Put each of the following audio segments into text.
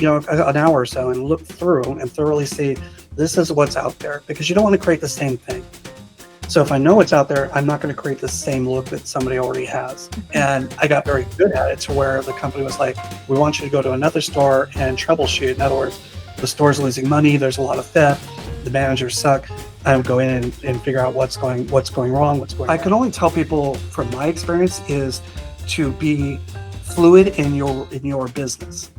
an hour or so and look through and thoroughly see this is what's out there, because you don't want to create the same thing. So if I know what's out there, I'm not going to create the same look that somebody already has. And I got very good at it to where the company was like, we want you to go to another store and troubleshoot. In other words, the store's losing money, there's a lot of theft, the managers suck. I would go in and figure out what's going wrong. I can only tell people from my experience is to be fluid in your business.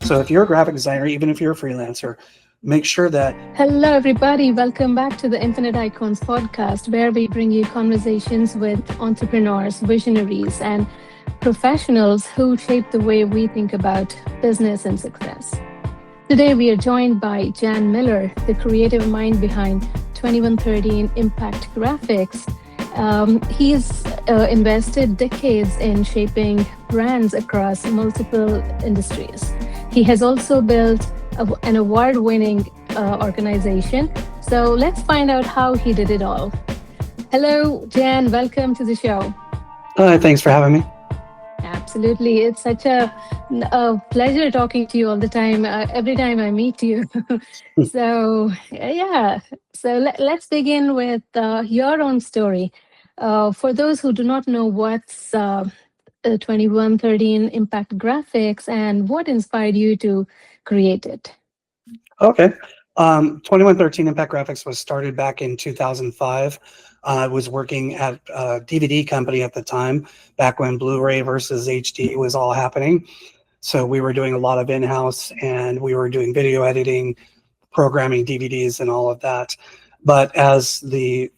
So if you're a graphic designer, even if you're a freelancer, make sure that... Hello, everybody. Welcome back to the Infinite Icons podcast, where we bring you conversations with entrepreneurs, visionaries, and professionals who shape the way we think about business and success. Today, we are joined by Jan Miller, the creative mind behind 2113 Impact Graphics. He's invested decades in shaping brands across multiple industries. He has also built an award-winning organization. So let's find out how he did it all. Hello, Jan. Welcome to the show. Thanks for having me. Absolutely. It's such a pleasure talking to you all the time, every time I meet you. So let's begin with your own story. For those who do not know what's 2113 Impact Graphics and what inspired you to create it. Okay. 2113 Impact Graphics was started back in 2005. I was working at a DVD company at the time, back when Blu-ray versus HD was all happening. So we were doing a lot of in-house, and we were doing video editing, programming DVDs and all of that. But as it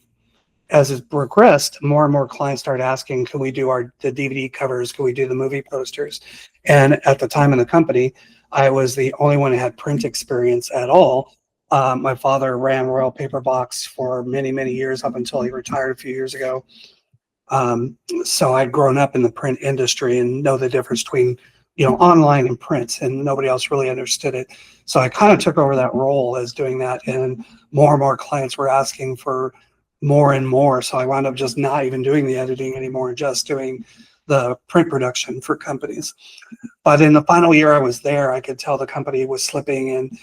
progressed, more and more clients started asking, can we do the DVD covers? Can we do the movie posters? And at the time in the company, I was the only one who had print experience at all. My father ran Royal Paper Box for many, many years, up until he retired a few years ago. So I'd grown up in the print industry and know the difference between, online and print, and nobody else really understood it. So I kind of took over that role as doing that, and more clients were asking for more and more. So I wound up just not even doing the editing anymore, just doing the print production for companies. But in the final year I was there, I could tell the company was slipping, and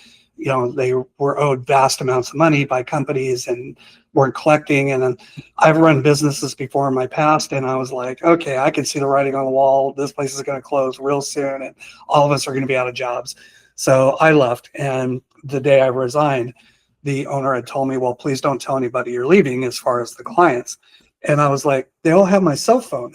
they were owed vast amounts of money by companies and weren't collecting. And then I've run businesses before in my past, and I was like, okay, I can see the writing on the wall. This place is going to close real soon, and all of us are going to be out of jobs. So I left, and the day I resigned, the owner had told me, well, please don't tell anybody you're leaving as far as the clients. And I was like, they all have my cell phone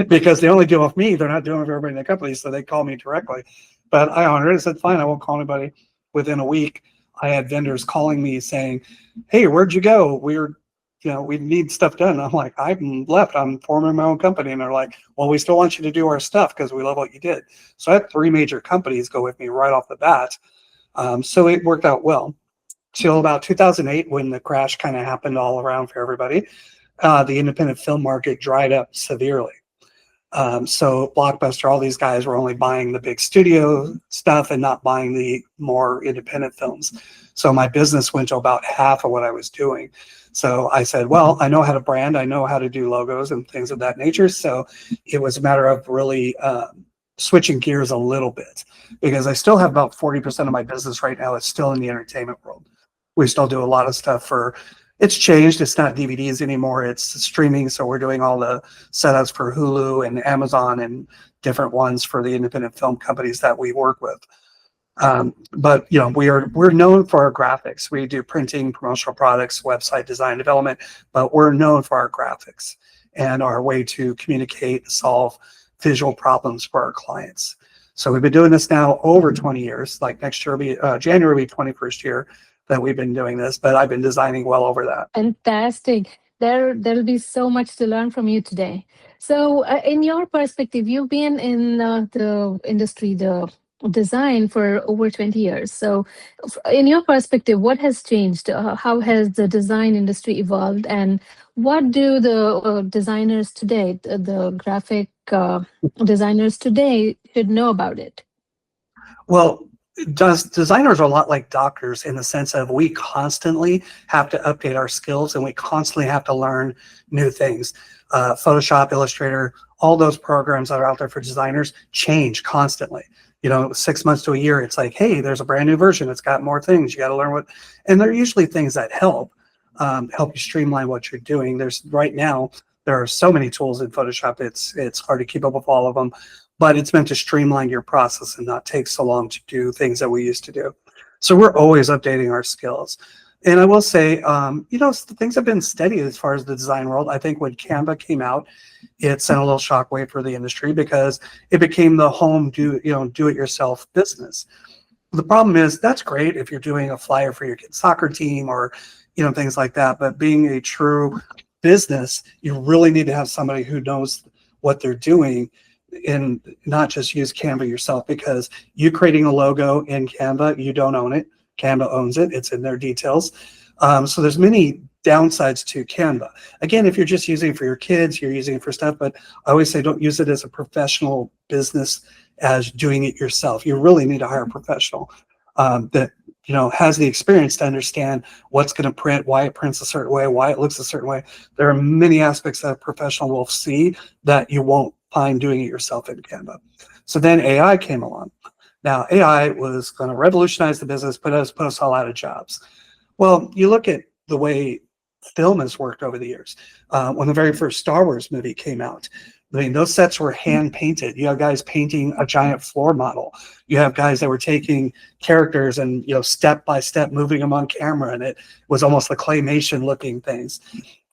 because they only deal with me. They're not dealing with everybody in the company. So they call me directly. But I honored it. I said, fine, I won't call anybody. Within a week, I had vendors calling me saying, hey, where'd you go? We need stuff done. I'm like, I'm left. I'm forming my own company. And they're like, well, we still want you to do our stuff because we love what you did. So I had 3 major companies go with me right off the bat. So it worked out well. Till about 2008, when the crash kind of happened all around for everybody, the independent film market dried up severely. So Blockbuster, all these guys were only buying the big studio stuff and not buying the more independent films. So my business went to about half of what I was doing. So I said, well, I know how to brand, I know how to do logos and things of that nature. So it was a matter of really switching gears a little bit, because I still have about 40% of my business right now is still in the entertainment world. We still do a lot of stuff it's changed. It's not DVDs anymore. It's streaming. So we're doing all the setups for Hulu and Amazon and different ones for the independent film companies that we work with. But we're known for our graphics. We do printing, promotional products, website design development, but we're known for our graphics and our way to communicate, solve visual problems for our clients. So we've been doing this now over 20 years. Like next year will be January will be 21st year that we've been doing this, but I've been designing well over that. Fantastic. There'll be so much to learn from you today. So in your perspective, you've been in the industry, the design, for over 20 years. So in your perspective, what has changed? How has the design industry evolved? And what do the designers today, the graphic designers today, should know about it? Well, designers are a lot like doctors in the sense of we constantly have to update our skills, and we constantly have to learn new things. Photoshop, Illustrator, all those programs that are out there for designers change constantly. 6 months to a year, it's like, hey, there's a brand new version. It's got more things. You got to learn what, and they're usually things that help you streamline what you're doing. Right now, there are so many tools in Photoshop. It's hard to keep up with all of them, but it's meant to streamline your process and not take so long to do things that we used to do. So we're always updating our skills. And I will say, things have been steady as far as the design world. I think when Canva came out, it sent a little shockwave for the industry because it became the home do-it-yourself business. The problem is that's great if you're doing a flyer for your kid's soccer team or things like that. But being a true business, you really need to have somebody who knows what they're doing and not just use Canva yourself, because you creating a logo in Canva, you don't own it. Canva owns it. It's in their details. So there's many downsides to Canva. Again, if you're just using it for your kids, you're using it for stuff, but I always say don't use it as a professional business as doing it yourself. You really need to hire a professional that has the experience to understand what's going to print, why it prints a certain way, why it looks a certain way. There are many aspects that a professional will see that you won't find doing it yourself in Canva. So then AI came along. Now, AI was going to revolutionize the business, put us all out of jobs. Well, you look at the way film has worked over the years. When the very first Star Wars movie came out, I mean, those sets were hand painted. You have guys painting a giant floor model. You have guys that were taking characters and, step by step moving them on camera. And it was almost the claymation looking things.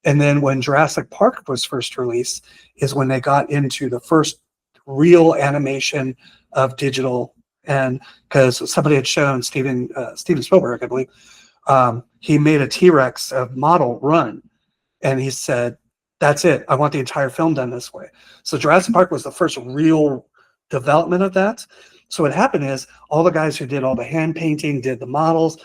And then when Jurassic Park was first released is when they got into the first real animation of digital. And because somebody had shown Steven Spielberg, I believe, he made a T-Rex model run. And he said, that's it. I want the entire film done this way. So Jurassic Park was the first real development of that. So what happened is all the guys who did all the hand painting, did the models,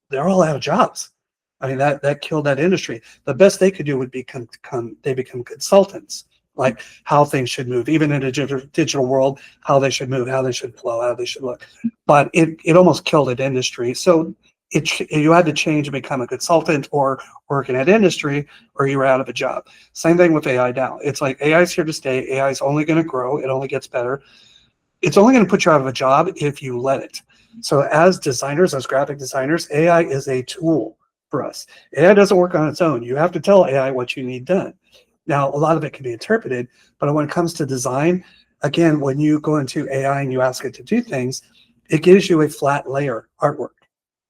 they're all out of jobs. I mean, that killed that industry. The best they could do would become consultants, like how things should move, even in a digital world, how they should move, how they should flow, how they should look. But it almost killed an industry. So you had to change and become a consultant or work in that industry, or you were out of a job. Same thing with AI now. It's like AI is here to stay. AI is only going to grow. It only gets better. It's only going to put you out of a job if you let it. So as designers, as graphic designers, AI is a tool for us. AI doesn't work on its own. You have to tell AI what you need done. Now, a lot of it can be interpreted, but when it comes to design, again, when you go into AI and you ask it to do things, it gives you a flat layer artwork.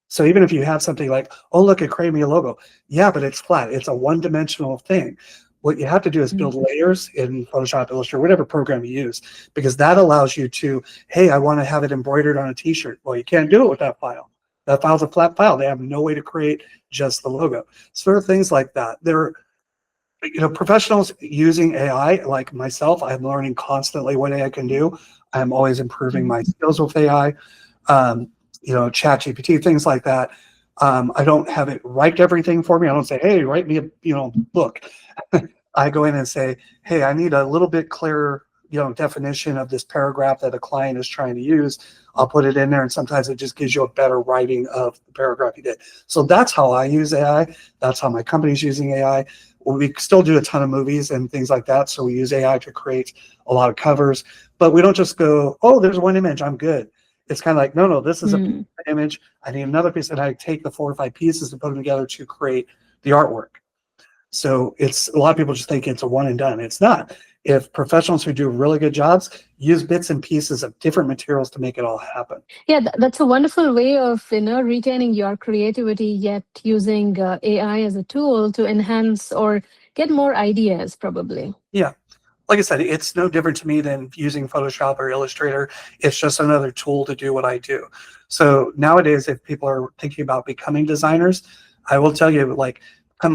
So even if you have something like, oh, look, it created me a logo. Yeah, but it's flat. It's a one-dimensional thing. What you have to do is build layers in Photoshop, Illustrator, whatever program you use, because that allows you to, hey, I want to have it embroidered on a T-shirt. Well, you can't do it with that file. That file's a flat file. They have no way to create just the logo. Sort of things like that. There, professionals using AI, like myself, I'm learning constantly what AI can do. I'm always improving my skills with AI. ChatGPT, things like that. I don't have it write everything for me. I don't say, hey, write me a book. I go in and say, hey, I need a little bit clearer, definition of this paragraph that a client is trying to use. I'll put it in there, and sometimes it just gives you a better writing of the paragraph you did. So that's how I use AI. That's how my company's using AI. We still do a ton of movies and things like that. So we use AI to create a lot of covers, but we don't just go, oh, there's one image, I'm good. It's kind of like, no, this is a image. I need another piece, and I take the 4 or 5 pieces and put them together to create the artwork. So it's a lot of people just think it's a one and done. It's not. If professionals who do really good jobs use bits and pieces of different materials to make it all happen. Yeah, that's a wonderful way of retaining your creativity, yet using AI as a tool to enhance or get more ideas, probably. Yeah. Like I said, it's no different to me than using Photoshop or Illustrator. It's just another tool to do what I do. So nowadays, if people are thinking about becoming designers, I will tell you,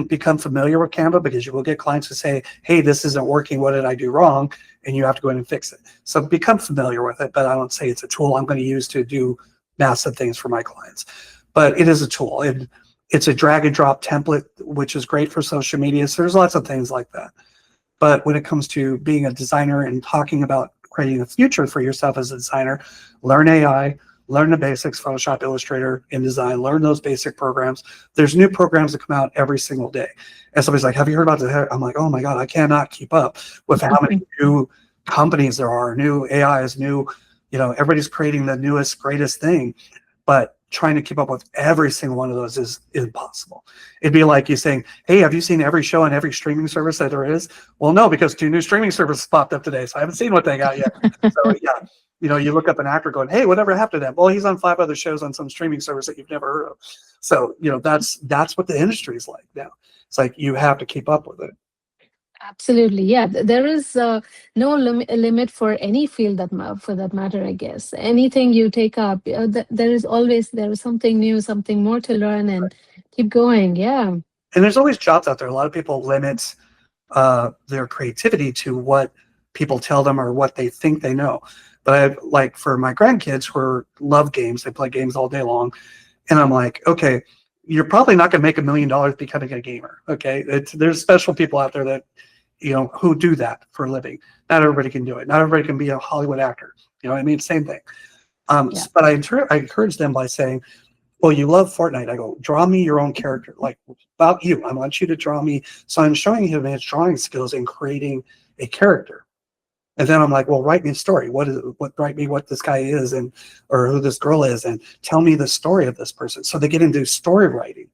become familiar with Canva, because you will get clients who say, hey, this isn't working. What did I do wrong? And you have to go in and fix it. So become familiar with it, but I don't say it's a tool I'm going to use to do massive things for my clients. But it is a tool. It's a drag and drop template, which is great for social media. So there's lots of things like that. But when it comes to being a designer and talking about creating a future for yourself as a designer, learn AI, learn the basics, Photoshop, Illustrator, InDesign, learn those basic programs. There's new programs that come out every single day. And somebody's like, have you heard about this? I'm like, oh my God, I cannot keep up with how many new companies there are, new AIs, new everybody's creating the newest, greatest thing, but trying to keep up with every single one of those is impossible. It'd be like you saying, hey, have you seen every show on every streaming service that there is? Well, no, because 2 new streaming services popped up today, so I haven't seen what they got yet. So yeah, you look up an actor going, hey, whatever happened to that? Well, he's on 5 other shows on some streaming service that you've never heard of. So that's what the industry is like now. It's like you have to keep up with it. Absolutely, yeah. There is no limit for any field for that matter. I guess anything you take up, there is something new, something more to learn, and keep going. Yeah, And there's always jobs out there. A lot of people limit their creativity to what people tell them or what they think they know. But like for my grandkids who love games, they play games all day long, and I'm like, okay, you're probably not going to make $1 million becoming a gamer. Okay, there's special people out there that who do that for a living. Not everybody can do it. Not everybody can be a Hollywood actor. I mean, same thing. yeah. But I encourage them by saying, well, you love Fortnite. I go, draw me your own character, like about you. I want you to draw me. So I'm showing him his drawing skills in creating a character. And then I'm like, well, write me a story. Write me what this guy is or who this girl is, and tell me the story of this person. So they get into story writing,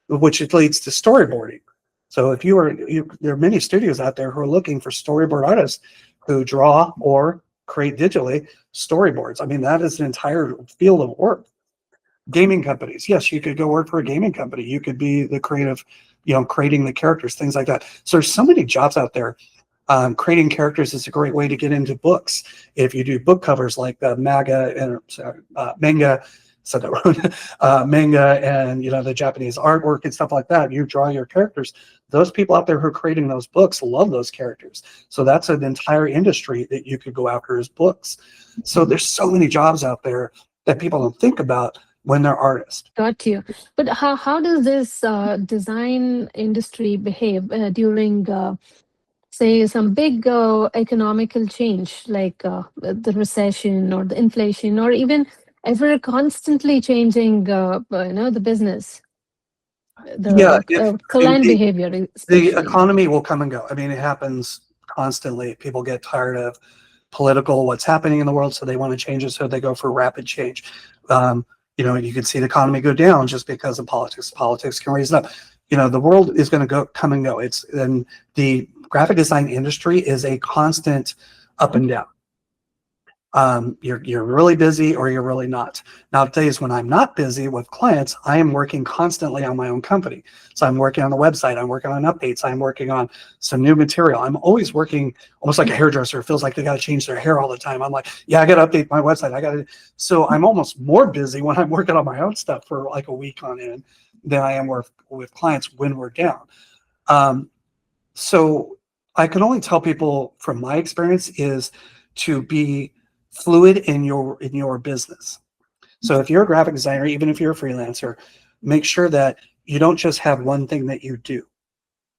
which it leads to storyboarding. So there are many studios out there who are looking for storyboard artists who draw or create digitally storyboards. I mean, that is an entire field of work. Gaming companies, yes, you could go work for a gaming company. You could be the creative, creating the characters, things like that. So there's so many jobs out there. Creating characters is a great way to get into books. If you do book covers like the manga, so manga and the Japanese artwork and stuff like that, you draw your characters. Those people out there who are creating those books love those characters. So that's an entire industry that you could go after as books. So there's so many jobs out there that people don't think about when they're artists. Got you. But how does this design industry behave during, say, some big economical change, like the recession or the inflation, or even ever constantly changing, the business, Yeah, the if client behavior, the especially? economy will come and go. I mean, it happens constantly. People get tired of what's happening in the world, so they want to change it. So they go for rapid change. You can see the economy go down just because of politics. Politics can raise it up. The world is going to come and go. And the graphic design industry is a constant up and down. You're really busy or you're really not. Nowadays, when I'm not busy with clients, I am working constantly on my own company. So I'm working on the website, I'm working on updates, I'm working on some new material. I'm always working almost like a hairdresser. It feels like they got to change their hair all the time. I'm like, yeah, I got to update my website. So I'm almost more busy when I'm working on my own stuff for like a week on end than I am with clients when we're down. So I can only tell people from my experience is to be fluid in your business. So if you're a graphic designer, even if you're a freelancer, make sure that you don't just have one thing that you do.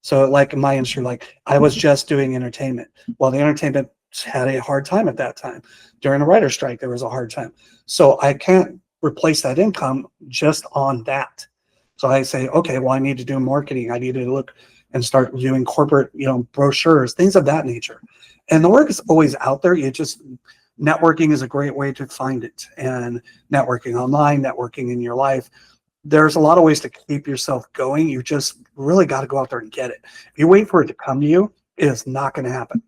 So like in my industry, like I was just doing entertainment. Well, the entertainment had a hard time at that time. During the writer's strike, there was a hard time. So I can't replace that income just on that. So I say, okay, well, I need to do marketing. I need to look and start doing corporate, brochures, things of that nature. And the work is always out there. Networking is a great way to find it, and networking online, networking in your life. There's a lot of ways to keep yourself going. You just really got to go out there and get it. If you wait for it to come to you, it is not going to happen.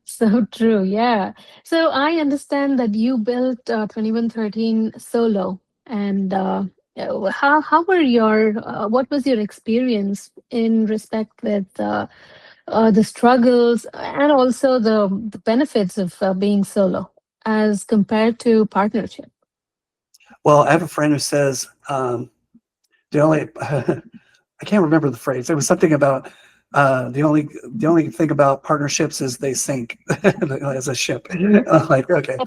So true, yeah. So I understand that you built 2113 solo, and how were what was your experience in respect with the struggles and also the benefits of being solo as compared to partnership? Well, I have a friend who says the only I can't remember the phrase. It was something about the only thing about partnerships is they sink as a ship. Like, okay,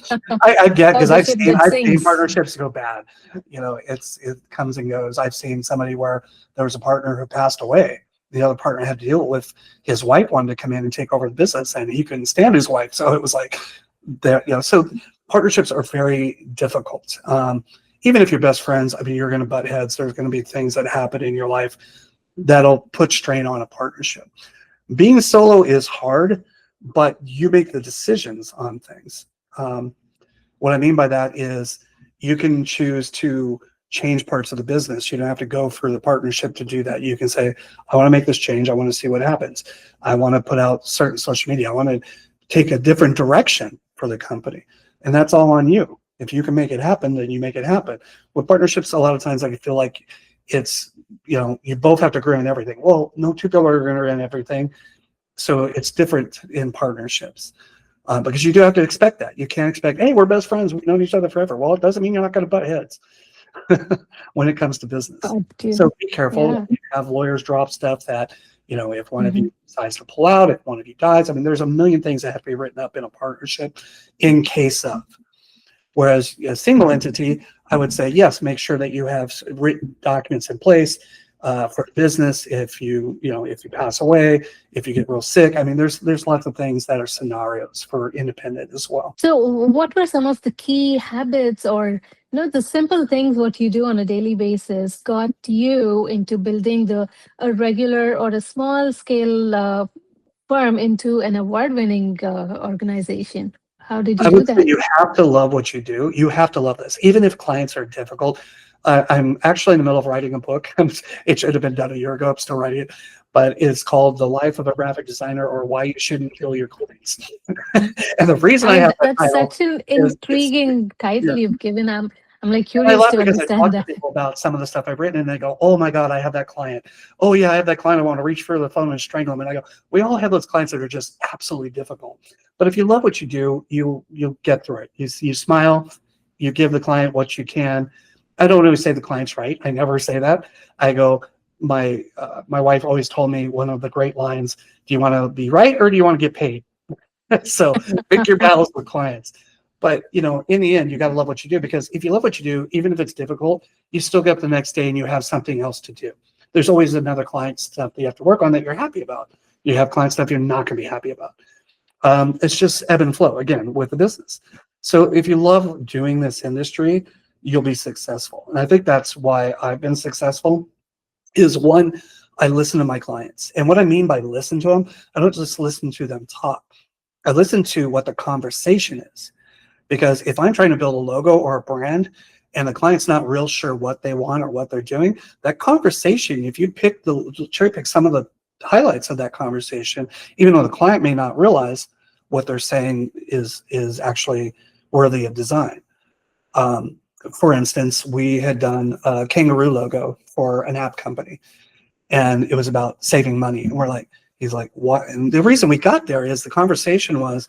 I get, Oh, because the ship that I've seen sinks. partnerships go bad. It comes and goes. I've seen somebody where there was a partner who passed away. The other partner had to deal with his wife wanted to come in and take over the business, and he couldn't stand his wife. So it was like there. So partnerships are very difficult. Even if you're best friends, I mean, you're going to butt heads. There's going to be things that happen in your life that'll put strain on a partnership. Being solo is hard, but you make the decisions on things. What I mean by that is you can choose to change parts of the business. You don't have to go for the partnership to do that. You can say, I want to make this change. I want to see what happens. I want to put out certain social media. I want to take a different direction for the company. And that's all on you. If you can make it happen, then you make it happen. With partnerships, a lot of times I feel like it's, you both have to agree on everything. Well, no two people are going to agree on everything. So it's different in partnerships. Because you do have to expect that. You can't expect, hey, we're best friends. We've known each other forever. Well, it doesn't mean you're not going to butt heads when it comes to business. Got you. So be careful. Yeah. You have lawyers drop stuff that, if one of Mhm. you decides to pull out, if one of you dies, I mean, there's a million things that have to be written up in a partnership in case of. Whereas a single entity, I would say, yes, make sure that you have written documents in place for business. If if you pass away, if you get real sick, I mean, there's lots of things that are scenarios for independent as well. So, what were some of the key habits or the simple things what you do on a daily basis got you into building a regular or a small scale firm into an award-winning organization? How did you I do would say that? you have to love what you do. You have to love this, even if clients are difficult. I'm actually in the middle of writing a book. It should have been done a year ago. I'm still writing it, but it's called "The Life of a Graphic Designer, or Why You Shouldn't Kill Your Clients." And the reason I I mean, have that that's title such an is it's intriguing yeah. title you've given. I'm like And I curious laugh to because I understand talk to that. people about some of the stuff I've written, and they go, "Oh my God, I have that client. Oh yeah, I have that client. I want to reach for the phone and strangle them." And I go, "We all have those clients that are just absolutely difficult. But if you love what you do, you'll get through it. You smile, you give the client what you can. I don't always say the client's right. I never say that. I go, my wife always told me one of the great lines: "Do you want to be right or do you want to get paid?" So pick your battles with clients. But in the end, you got to love what you do, because if you love what you do, even if it's difficult, you still get up the next day and you have something else to do. There's always another client stuff that you have to work on that you're happy about. You have client stuff you're not going to be happy about. It's just ebb and flow again with the business. So if you love doing this industry, you'll be successful. And I think that's why I've been successful. Is one, I listen to my clients. And what I mean by listen to them, I don't just listen to them talk. I listen to what the conversation is. Because if I'm trying to build a logo or a brand and the client's not real sure what they want or what they're doing, that conversation, if you cherry pick some of the highlights of that conversation, even though the client may not realize what they're saying is actually worthy of design. Um, for instance, we had done a kangaroo logo for an app company, and it was about saving money. And he's like, what? And the reason we got there is the conversation was,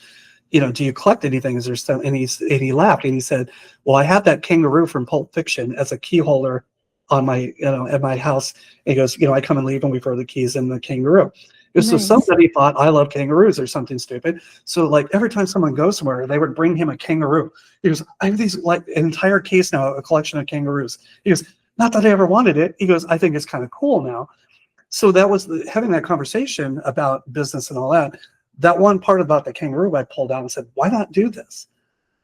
do you collect anything? Is there still and he laughed and he said, well, I have that kangaroo from Pulp Fiction as a key holder on my, at my house. And he goes, I come and leave and we throw the keys in the kangaroo. So Nice. somebody thought I love kangaroos or something stupid. So like every time someone goes somewhere, they would bring him a kangaroo. He goes, I have these like an entire case now, a collection of kangaroos. He goes, not that I ever wanted it. He goes, I think it's kind of cool now. So that was having that conversation about business and all that. That one part about the kangaroo I pulled out and said, why not do this?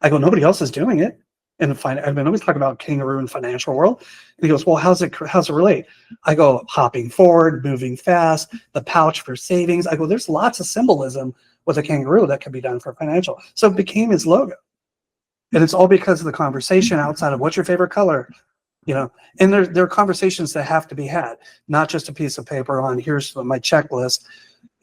I go, nobody else is doing it. And I mean, nobody's talking about kangaroo in financial world. And he goes, well, how's it relate? I go, hopping forward, moving fast, the pouch for savings. I go, there's lots of symbolism with a kangaroo that can be done for financial. So it became his logo. And it's all because of the conversation outside of what's your favorite color, and there are conversations that have to be had, not just a piece of paper on here's my checklist.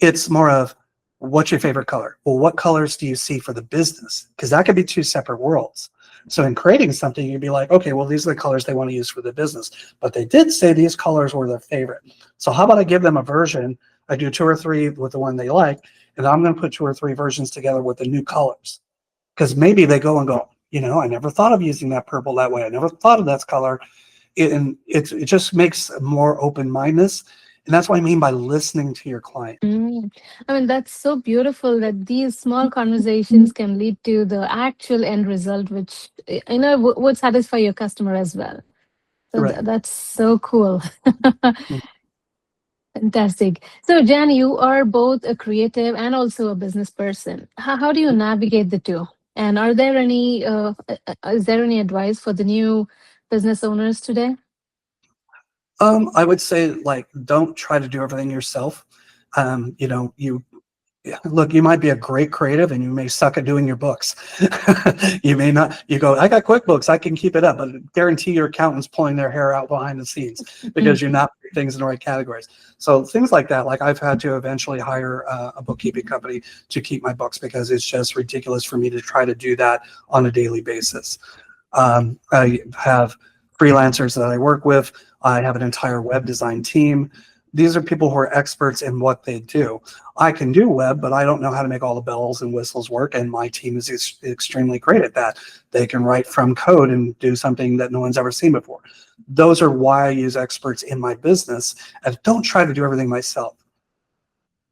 It's more of what's your favorite color? Well, what colors do you see for the business? Because that could be two separate worlds. So in creating something, you'd be like, okay, well, these are the colors they want to use for the business. But they did say these colors were their favorite. So how about I give them a version? I do two or three with the one they like, and I'm going to put two or three versions together with the new colors. Because maybe they go and go, I never thought of using that purple that way. I never thought of that color. It just makes more open-mindedness. And that's what I mean by listening to your client. Mm. I mean, that's so beautiful that these small conversations can lead to the actual end result, which would satisfy your customer as well. So Right. that's so cool. Fantastic. So, Jan, you are both a creative and also a business person. How do you navigate the two? And are there any is there any advice for the new business owners today? I would say, like, don't try to do everything yourself. You Yeah, look, you might be a great creative and you may suck at doing your books. You may not, you go, I got QuickBooks, I can keep it up, but guarantee your accountant's pulling their hair out behind the scenes because you're not putting things in the right categories. So things like that, like I've had to eventually hire a bookkeeping company to keep my books because it's just ridiculous for me to try to do that on a daily basis. I have freelancers that I work with. I have an entire web design team. These are people who are experts in what they do. I can do web, but I don't know how to make all the bells and whistles work, and my team is extremely great at that. They can write from code and do something that no one's ever seen before. Those are why I use experts in my business, and don't try to do everything myself.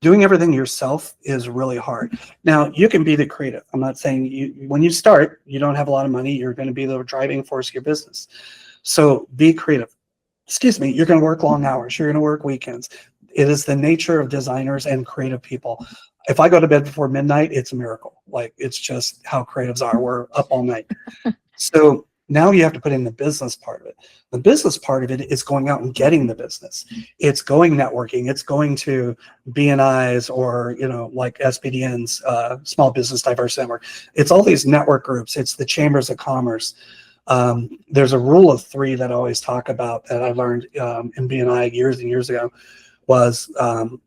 Doing everything yourself is really hard. Now, you can be the creative. I'm not saying when you start, you don't have a lot of money, you're going to be the driving force of your business. So be creative. Excuse me, you're going to work long hours. You're going to work weekends. It is the nature of designers and creative people. If I go to bed before midnight, it's a miracle. Like, it's just how creatives are. We're up all night. So now you have to put in the business part of it. The business part of it is going out and getting the business. It's going networking. It's going to BNIs or, like SBDNs, Small Business Diversity Network. It's all these network groups. It's the chambers of commerce. There's a rule of three that I always talk about that I learned in BNI years and years ago was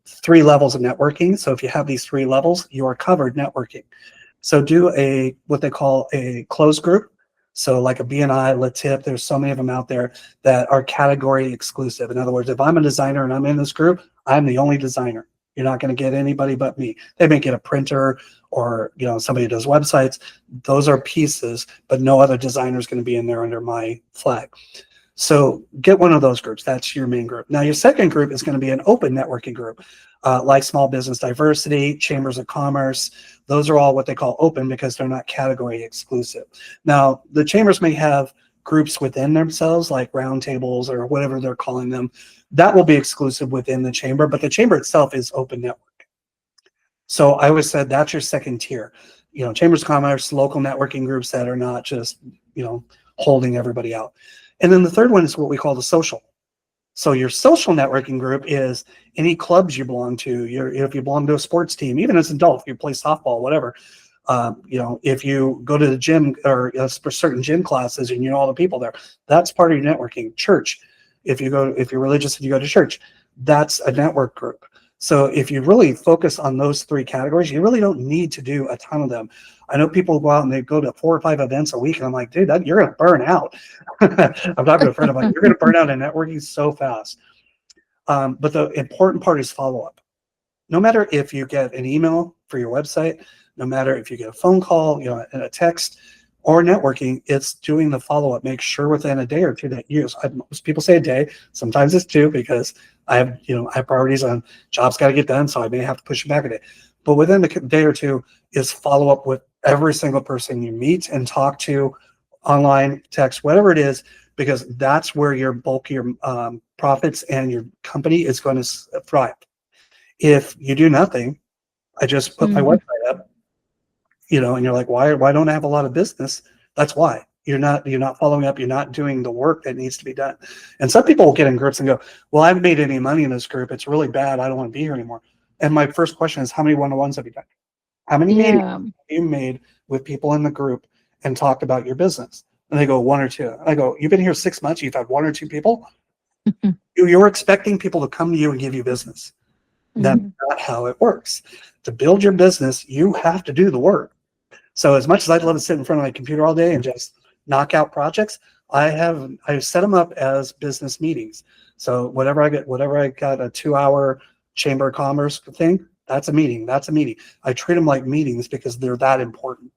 3 levels of networking. So if you have these 3 levels, you are covered networking. So do what they call a closed group. So like a BNI, Latip, there's so many of them out there that are category exclusive. In other words, if I'm a designer and I'm in this group, I'm the only designer. You're not going to get anybody but me. They may get a printer or somebody who does websites. Those are pieces, but no other designer is going to be in there under my flag. So get one of those groups. That's your main group. Now, your second group is going to be an open networking group, like Small Business Diversity, Chambers of Commerce. Those are all what they call open because they're not category exclusive. Now, the chambers may have groups within themselves, like roundtables or whatever they're calling them. That will be exclusive within the chamber, but the chamber itself is open network. So I always said that's your second tier. Chambers of Commerce, local networking groups that are not just, holding everybody out. And then the third one is what we call the social. So your social networking group is any clubs you belong to. If you belong to a sports team, even as an adult, if you play softball, whatever. If you go to the gym or for certain gym classes and all the people there, that's part of your networking. Church, if you're religious and you go to church, that's a network group. So if you really focus on those 3 categories, you really don't need to do a ton of them. I know people go out and they go to 4 or 5 events a week, and I'm like, dude, you're going to burn out. I'm talking to a friend. I'm like, you're going to burn out in networking so fast. But the important part is follow-up. No matter if you get an email for your website, no matter if you get a phone call, and a text, or networking, it's doing the follow-up. Make sure within a day or 2 that most people say a day. Sometimes it's 2 because I have priorities on jobs got to get done, so I may have to push it back a day. But within a day or 2 is follow up with every single person you meet and talk to, online, text, whatever it is, because that's where your bulk of your profits and your company is going to thrive. If you do nothing, I just put my website up, and you're like, why don't I have a lot of business? That's why. You're not following up. You're not doing the work that needs to be done. And some people will get in groups and go, well, I haven't made any money in this group. It's really bad. I don't want to be here anymore. And my first question is, how many one-on-ones have you done? How many meetings have you made with people in the group and talked about your business? And they go, 1 or 2. I go, you've been here 6 months. You've had 1 or 2 people. You're expecting people to come to you and give you business. That's not how it works. To build your business, you have to do the work. So as much as I'd love to sit in front of my computer all day and just knock out projects, I set them up as business meetings. So whatever I got a 2-hour Chamber of Commerce thing, that's a meeting. That's a meeting. I treat them like meetings because they're that important.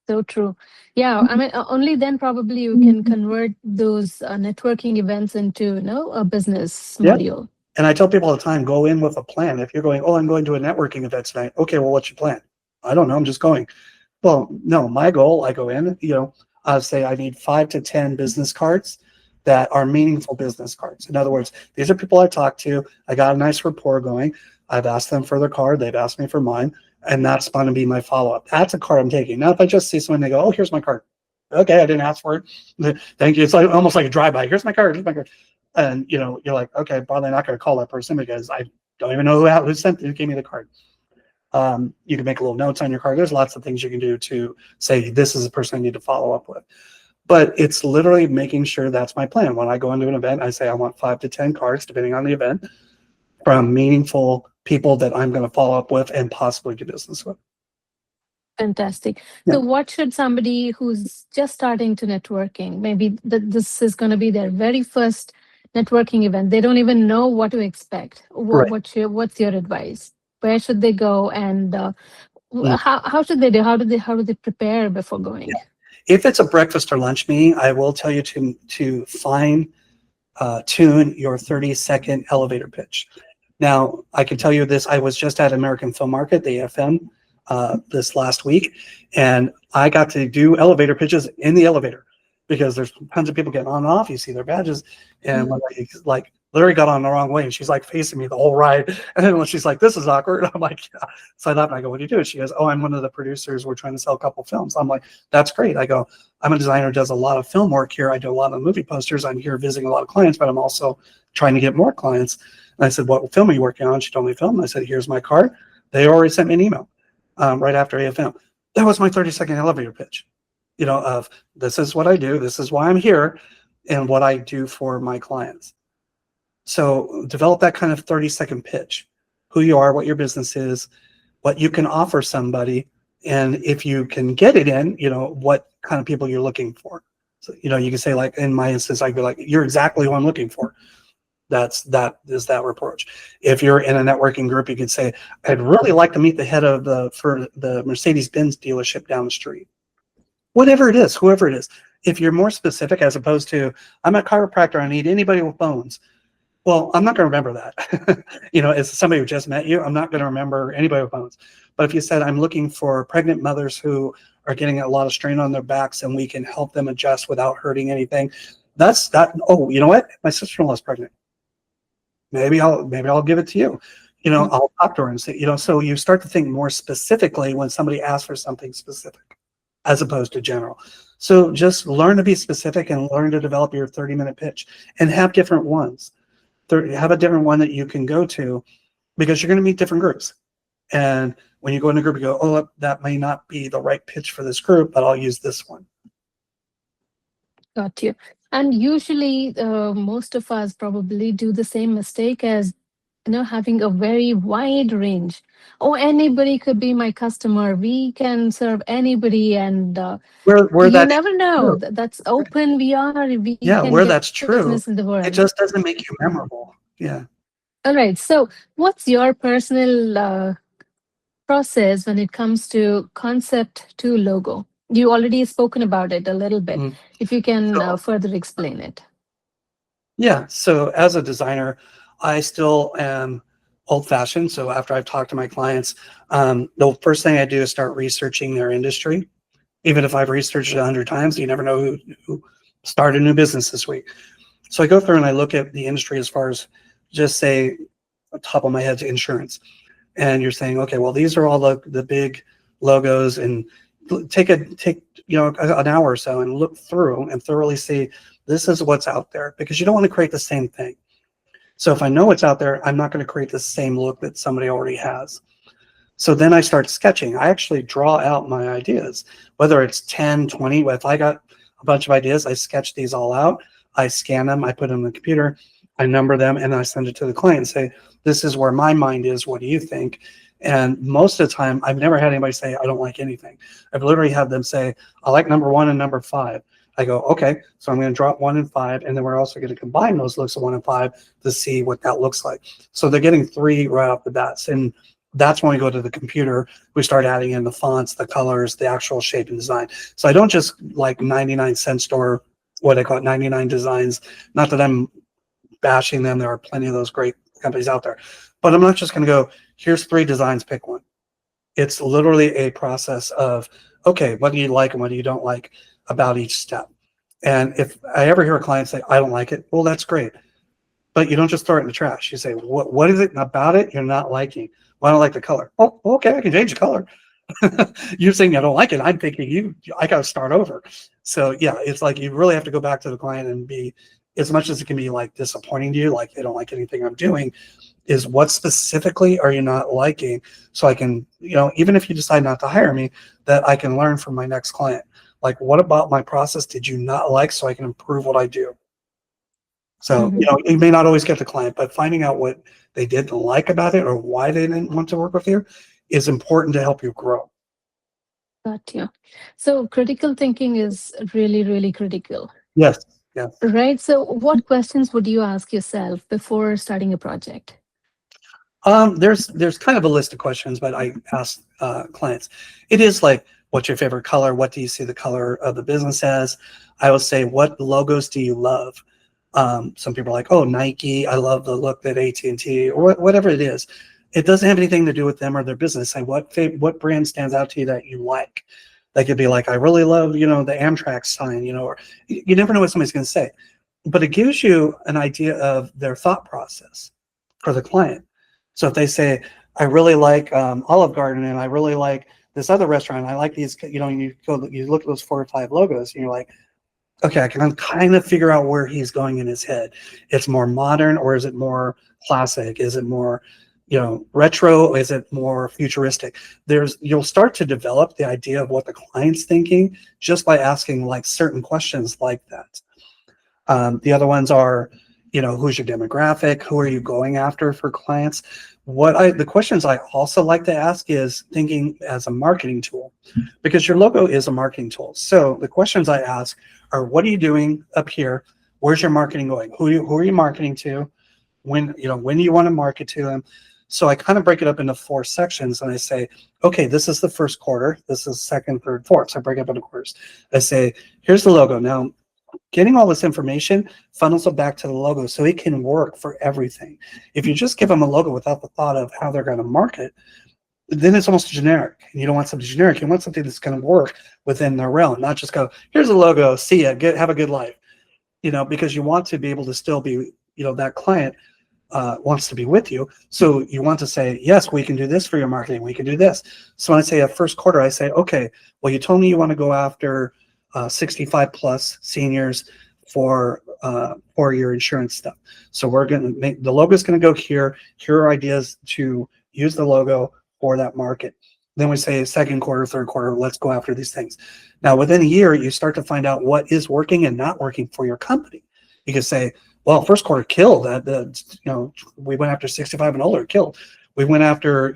So true. Yeah, I mean, only then probably you can convert those networking events into, a business module. And I tell people all the time, go in with a plan. If you're going, oh, I'm going to a networking event tonight. Okay, well, what's your plan? I don't know. I'm just going. Well, no, my goal, I go in, I'll say I need 5 to 10 business cards that are meaningful business cards. In other words, these are people I talk to. I got a nice rapport going. I've asked them for their card. They've asked me for mine. And that's going to be my follow-up. That's a card I'm taking. Now, if I just see someone, they go, oh, here's my card. Okay, I didn't ask for it. Thank you. It's like almost like a drive-by. Here's my card. Here's my card. And, you're like, okay, probably not going to call that person because I don't even know who gave me the card. You can make little notes on your card. There's lots of things you can do to say, this is a person I need to follow up with. But it's literally making sure that's my plan. When I go into an event, I say I want 5 to 10 cards, depending on the event, from meaningful people that I'm going to follow up with and possibly do business with. Fantastic. Yeah, So, what should somebody who's just starting to networking, maybe this is going to be their very first networking event, they don't even know what to expect. right. What's your advice? Where should they go, and Mm, how should they do? How do they prepare before yeah. going? If it's a breakfast or lunch meeting, I will tell you to fine tune your 30-second elevator pitch. Now, I can tell you this, I was just at American Film Market, the AFM, this last week, and I got to do elevator pitches in the elevator because there's tons of people getting on and off. You see their badges, and when I like literally got on the wrong way, and she's like facing me the whole ride, and then when she's like, "This is awkward," I'm like, "Yeah." So I laughed, and I go, "What do you do?" She goes, "Oh, I'm one of the producers. We're trying to sell a couple films." I'm like, "That's great." I go, "I'm a designer who does a lot of film work here. I do a lot of movie posters. I'm here visiting a lot of clients, but I'm also trying to get more clients." And I said, "What film are you working on?" She told me film. And I said, "Here's my card." They already sent me an email right after AFM. That was my 30-second elevator pitch, of this is what I do, this is why I'm here, and what I do for my clients. So develop that kind of 30-second pitch, who you are, what your business is, what you can offer somebody, and if you can get it in, what kind of people you're looking for. So, you can say, like, in my instance, I'd be like, you're exactly who I'm looking for. That is that approach. If you're in a networking group, you could say, I'd really like to meet the head of the Mercedes-Benz dealership down the street. Whatever it is, whoever it is. If you're more specific, as opposed to, I'm a chiropractor, I need anybody with bones. Well, I'm not going to remember that. As somebody who just met you, I'm not going to remember anybody with bones. But if you said, I'm looking for pregnant mothers who are getting a lot of strain on their backs and we can help them adjust without hurting anything, that's that. Oh, you know what? My sister-in-law is pregnant. Maybe I'll give it to you. I'll talk to her and say, so you start to think more specifically when somebody asks for something specific as opposed to general. So just learn to be specific and learn to develop your 30-minute pitch and have different ones. Have a different one that you can go to because you're going to meet different groups. And when you go in a group, you go, oh, that may not be the right pitch for this group, but I'll use this one. Got you. And usually, most of us probably do the same mistake as having a very wide range. Oh, anybody could be my customer. We can serve anybody, and Where you that is never know. true. That's open. We Yeah, can where get that's true, business in the it world. just doesn't make you memorable. Yeah. All right. So, what's your personal process when it comes to concept to logo? You already spoken about it a little bit. Mhm. If you can So further explain it. yeah, so as a designer, I still am old-fashioned. So after I've talked to my clients, the first thing I do is start researching their industry. Even if I've researched it 100 times, you never know who started a new business this week. So I go through and I look at the industry as far as, just say, top of my head, to insurance. And you're saying, okay, well, these are all the big logos, and take an hour or so and look through and thoroughly see, this is what's out there, because you don't want to create the same thing. So if I know what's out there, I'm not going to create the same look that somebody already has. So then I start sketching. I actually draw out my ideas, whether it's 10, 20. If I got a bunch of ideas, I sketch these all out. I scan them, I put them in the computer, I number them, and I send it to the client and say, this is where my mind is. What do you think? And most of the time, I've never had anybody say, I don't like anything. I've literally had them say, I like number 1 and number 5. I go, okay, so I'm going to drop 1 and 5, and then we're also going to combine those looks of 1 and 5 to see what that looks like. So they're getting 3 right off the bat. And that's when we go to the computer, we start adding in the fonts, the colors, the actual shape and design. So I don't just like 99-cent store, what I call it, 99 designs. Not that I'm bashing them. There are plenty of those great companies out there. But I'm not just going to go, here's 3 designs, pick one. It's literally a process of, okay, what do you like and what do you don't like about each step? And if I ever hear a client say, I don't like it, well, that's great. But you don't just throw it in the trash. You say, what is it about it you're not liking? Well, I don't like the color. Oh, okay, I can change the color. You're saying I don't like it. I'm thinking I got to start over. So yeah, it's like you really have to go back to the client and be as much as it can be like disappointing to you, like they don't like anything I'm doing, is what specifically are you not liking? So I can, even if you decide not to hire me, that I can learn from my next client. Like, what about my process did you not like so I can improve what I do? So, Hmm. you may not always get the client, but finding out what they didn't like about it or why they didn't want to work with you is important to help you grow. Got you. So critical thinking is really, really critical, Yes. Yes. right? So what questions would you ask yourself before starting a project? There's kind of a list of questions, but I ask clients. It is like, what's your favorite color? What do you see the color of the business as? I will say, what logos do you love? Some people are like, oh, Nike. I love the look that AT&T or whatever it is. It doesn't have anything to do with them or their business. Say what brand stands out to you that you like. They could be like, I really love, the Amtrak sign, or you never know what somebody's going to say, but it gives you an idea of their thought process for the client. So if they say, I really like Olive Garden and I really like this other restaurant, I like these, you look at those 4 or 5 logos and you're like, okay, I can kind of figure out where he's going in his head. It's more modern or is it more classic? Is it more, retro? Is it more futuristic? You'll start to develop the idea of what the client's thinking just by asking like certain questions like that. The other ones are, who's your demographic? Who are you going after for clients? The questions I also like to ask is thinking as a marketing tool, because your logo is a marketing tool. So the questions I ask are, what are you doing up here? Where's your marketing going? Who are you marketing to? When do you want to market to them? So I kind of break it up into 4 sections and I say, okay, this is the first quarter. This is second, third, fourth. So I break it up into quarters. I say, here's the logo. Now, getting all this information funnels it back to the logo so it can work for everything. If you just give them a logo without the thought of how they're going to market, then it's almost generic. And you don't want something generic. You want something that's going to work within their realm, not just go, here's a logo, see ya, have a good life. Because you want to be able to still be, that client wants to be with you. So you want to say, yes, we can do this for your marketing. We can do this. So when I say a first quarter, I say, okay, well, you told me you want to go after 65 plus seniors for your insurance stuff. So we're going to make the logo is going to go here. Here are ideas to use the logo for that market. Then we say second quarter, third quarter, let's go after these things. Now, within a year, you start to find out what is working and not working for your company. You can say, well, first quarter killed. We went after 65 and older, killed. We went after,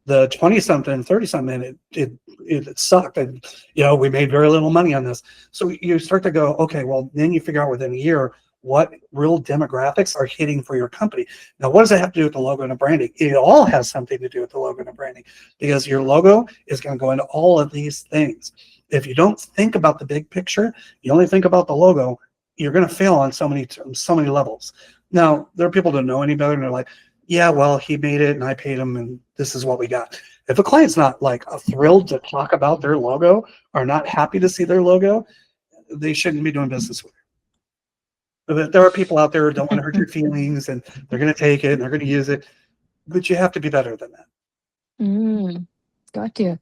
the 20 something, 30 something, and it sucked. And, we made very little money on this. So you start to go, okay, well, then you figure out within a year what real demographics are hitting for your company. Now, what does that have to do with the logo and the branding? It all has something to do with the logo and the branding, because your logo is going to go into all of these things. If you don't think about the big picture, you only think about the logo, you're going to fail on so many levels. Now, there are people that know any better and they're like, yeah, well, he made it and I paid him and this is what we got. If a client's not like thrilled to talk about their logo or not happy to see their logo, they shouldn't be doing business with you. But there are people out there who don't want to hurt your feelings and they're going to take it and they're going to use it, but you have to be better than that. Got you.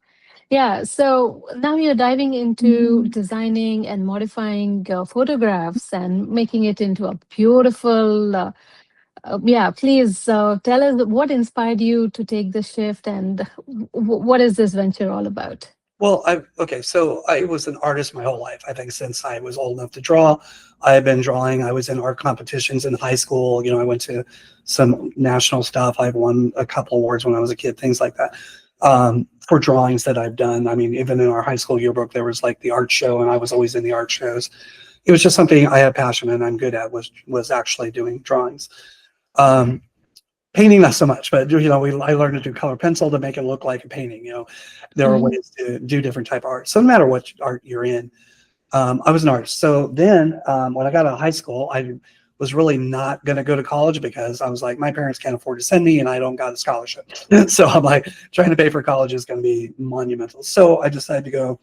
Yeah, so now you're diving into designing and modifying photographs and making it into a beautiful. Yeah, please tell us what inspired you to take the shift and what is this venture all about? Well, so I was an artist my whole life. I think since I was old enough to draw, I've been drawing. I was in art competitions in high school. I went to some national stuff. I've won a couple awards when I was a kid, things like that. For drawings that I've done. I mean, even in our high school yearbook, there was like the art show, and I was always in the art shows. It was just something I had passion and I'm good at, was actually doing drawings. Um, Painting not so much, but I learned to do color pencil to make it look like a painting. There are Mhm. ways to do different type of art. So no matter what art you're in, I was an artist. So then when I got out of high school, I was really not going to go to college because I was like, my parents can't afford to send me and I don't got a scholarship. So I'm like, trying to pay for college is going to be monumental. So I decided to go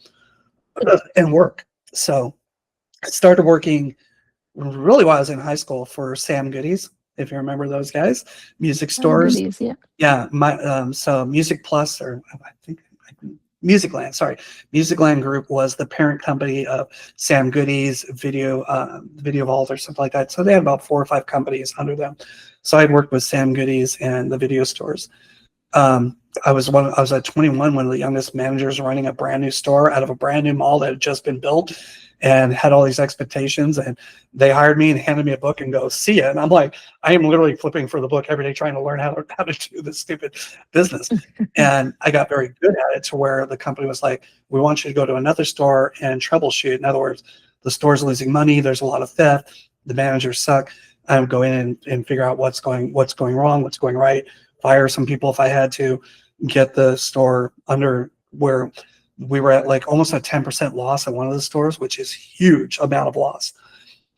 and work. So I started working really while I was in high school for Sam Goodies, if you remember those guys, music stores. Goodies, yeah. Yeah, so Music Plus, or I think Musicland, sorry. Musicland Group was the parent company of Sam Goody's Video Vault or something like that. So they had about 4 or 5 companies under them. So I worked with Sam Goody's and the video stores. I was at 21, one of the youngest managers running a brand new store out of a brand new mall that had just been built and had all these expectations. And they hired me and handed me a book and go, see ya. And I'm like, I am literally flipping for the book every day, trying to learn how to do this stupid business. And I got very good at it to where the company was like, we want you to go to another store and troubleshoot. In other words, the store's losing money. There's a lot of theft. The managers suck. I would go in and figure out what's going wrong, what's going right, fire some people if I had to, get the store under where we were at like almost a 10% loss at one of the stores, which is huge amount of loss.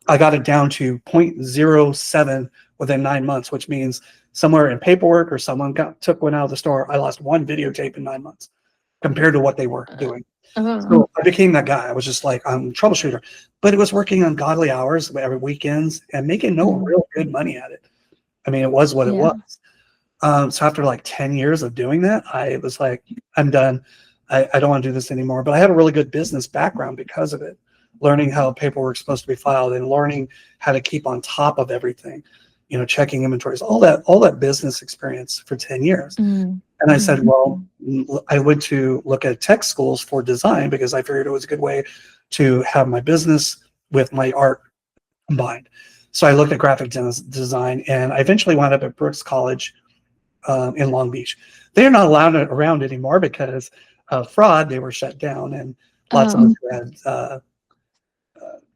I got it down to 0.07 within 9 months, which means somewhere in paperwork or someone took one out of the store. I lost one videotape in 9 months compared to what they were doing. So I became that guy. I was just like, I'm a troubleshooter, but it was working on godly hours every weekends and making no real good money at it. I mean, it was what it was. So after like 10 years of doing that, I was like, I'm done. I don't want to do this anymore. But I had a really good business background because of it, learning how paperwork's supposed to be filed and learning how to keep on top of everything, checking inventories, all that business experience for 10 years. And I said, well, I went to look at tech schools for design because I figured it was a good way to have my business with my art combined. So I looked at graphic design, and I eventually wound up at Brooks College in Long Beach. They're not allowed around anymore because of fraud. They were shut down, and lots of us who had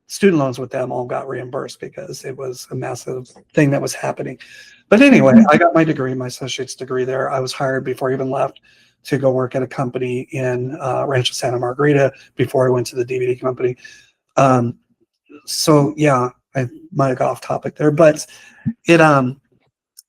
student loans with them all got reimbursed because it was a massive thing that was happening. But anyway, I got my degree, my associate's degree there. I was hired before I even left to go work at a company in Rancho Santa Margarita before I went to the DVD company. So yeah, I might have got off topic there, but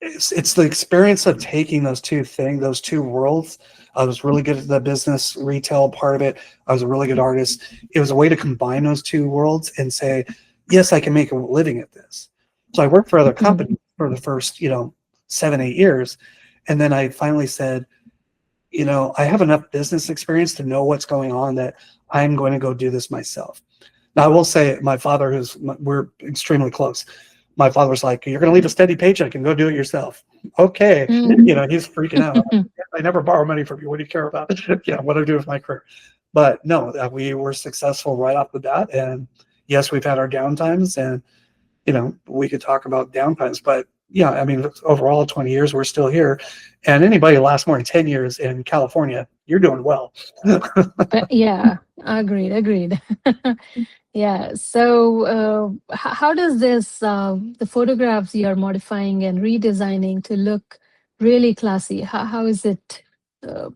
it's the experience of taking those two worlds. I was really good at the business retail part of it. I was a really good artist. It was a way to combine those two worlds and say, yes, I can make a living at this. So I worked for other companies for the first, 7-8 years. And then I finally said, I have enough business experience to know what's going on that I'm going to go do this myself. Now I will say my father, we're extremely close. My father's like, you're going to leave a steady paycheck and go do it yourself. Okay. He's freaking out. I never borrow money from you. What do you care about? What I do with my career. But no, we were successful right off the bat. And yes, we've had our downtimes, and, we could talk about downtimes, but yeah, I mean, overall 20 years, we're still here. And anybody who lasts more than 10 years in California, you're doing well. Yeah, agreed. Yeah. So, how does the photographs you're modifying and redesigning to look really classy? How is it?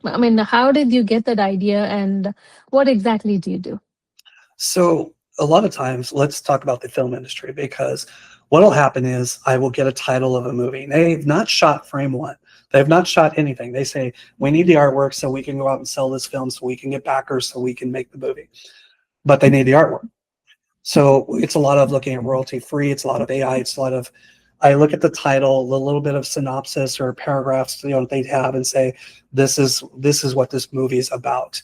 I mean, how did you get that idea, and what exactly do you do? So a lot of times, let's talk about the film industry, because what will happen is I will get a title of a movie. They've not shot frame one. They have not shot anything. They say, we need the artwork so we can go out and sell this film, so we can get backers, so we can make the movie. But they need the artwork. So it's a lot of looking at royalty free. It's a lot of AI. It's a lot of, I look at the title, a little bit of synopsis or paragraphs, they have, and say, this is what this movie is about.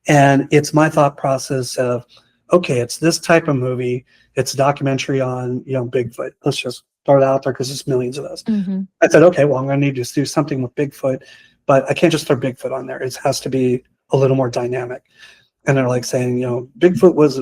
And it's my thought process of, okay, it's this type of movie. It's a documentary on, Bigfoot. Let's just start out there because there's millions of those. I said, okay, well, I'm going to need to do something with Bigfoot, but I can't just throw Bigfoot on there. It has to be a little more dynamic. And they're like saying, Bigfoot was,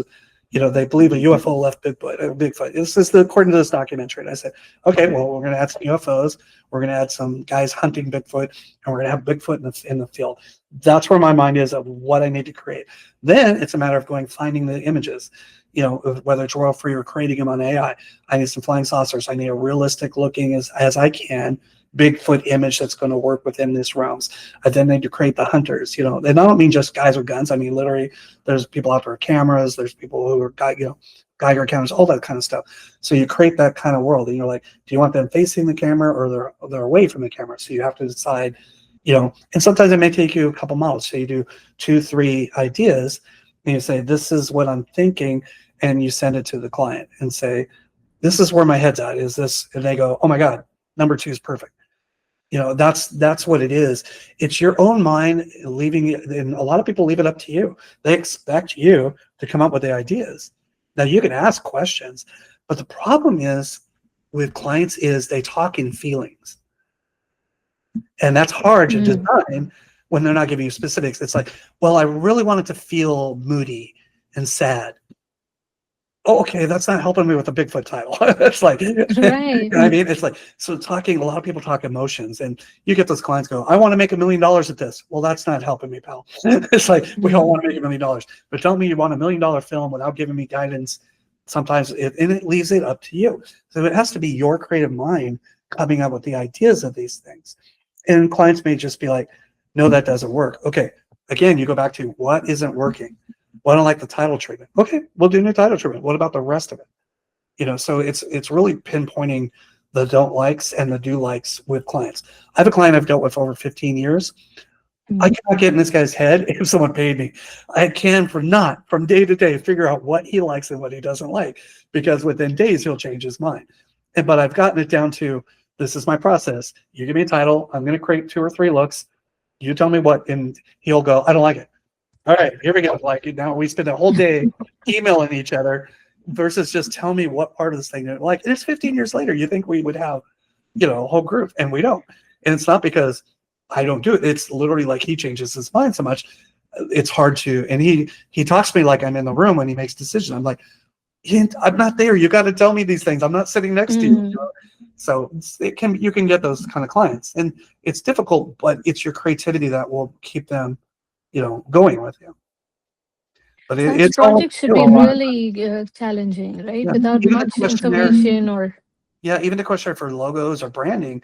they believe a UFO left Bigfoot. This is according to this documentary. And I said, okay, well, we're going to add some UFOs. We're going to add some guys hunting Bigfoot, and we're going to have Bigfoot in the field. That's where my mind is of what I need to create. Then it's a matter of finding the images, whether it's royal free or creating them on AI. I need some flying saucers. I need a realistic looking as I can Bigfoot image that's going to work within this realms. I then need to create the hunters, and I don't mean just guys with guns. I mean, literally, there's people out there with cameras. There's people who are, Geiger counters, all that kind of stuff. So you create that kind of world, and you're like, do you want them facing the camera or they're away from the camera? So you have to decide, and sometimes it may take you a couple models. So you do 2-3 ideas, and you say, this is what I'm thinking, and you send it to the client and say, this is where my head's at. Is this? And they go, oh my God, number 2 is perfect. That's what it is. It's your own mind leaving it, and a lot of people leave it up to you. They expect you to come up with the ideas. Now you can ask questions, but the problem is with clients is they talk in feelings. And that's hard to Mm. design when they're not giving you specifics. It's like, well, I really want it to feel moody and sad. Oh, okay, that's not helping me with the Bigfoot title. It's like, you know Right. what I mean? It's like, so talking, a lot of people talk emotions, and you get those clients go, I want to make $1 million at this. Well, that's not helping me, pal. It's like, we all Mm. want to make $1 million, but tell me you want $1 million film without giving me guidance. Sometimes and it leaves it up to you. So it has to be your creative mind coming up with the ideas of these things. And clients may just be like, no, that doesn't work. Okay. Again, you go back to what isn't working. Well, I don't like the title treatment. Okay, we'll do new title treatment. What about the rest of it? So it's really pinpointing the don't likes and the do likes with clients. I have a client I've dealt with for over 15 years. I Mm. cannot get in this guy's head if someone paid me. I can from day to day figure out what he likes and what he doesn't like, because within days he'll change his mind. But I've gotten it down to, this is my process. You give me a title, I'm going to create 2 or 3 looks. You tell me what, and he'll go, I don't like it. All right, here we go. Like, now we spend a whole day emailing each other versus just tell me what part of this thing. Like, it's 15 years later. You think we would have, a whole group, and we don't. And it's not because I don't do it. It's literally like he changes his mind so much. It's hard to. And he talks to me like I'm in the room when he makes decisions. I'm like, I'm not there. You got to tell me these things. I'm not sitting next to you. Mm. So you can get those kind of clients, and it's difficult, but it's your creativity that will keep them going with you. But Such it's all projects should skill be a lot. really challenging, right? Yeah. Without Even the much questionnaire, information or. yeah, even the questionnaire for logos or branding,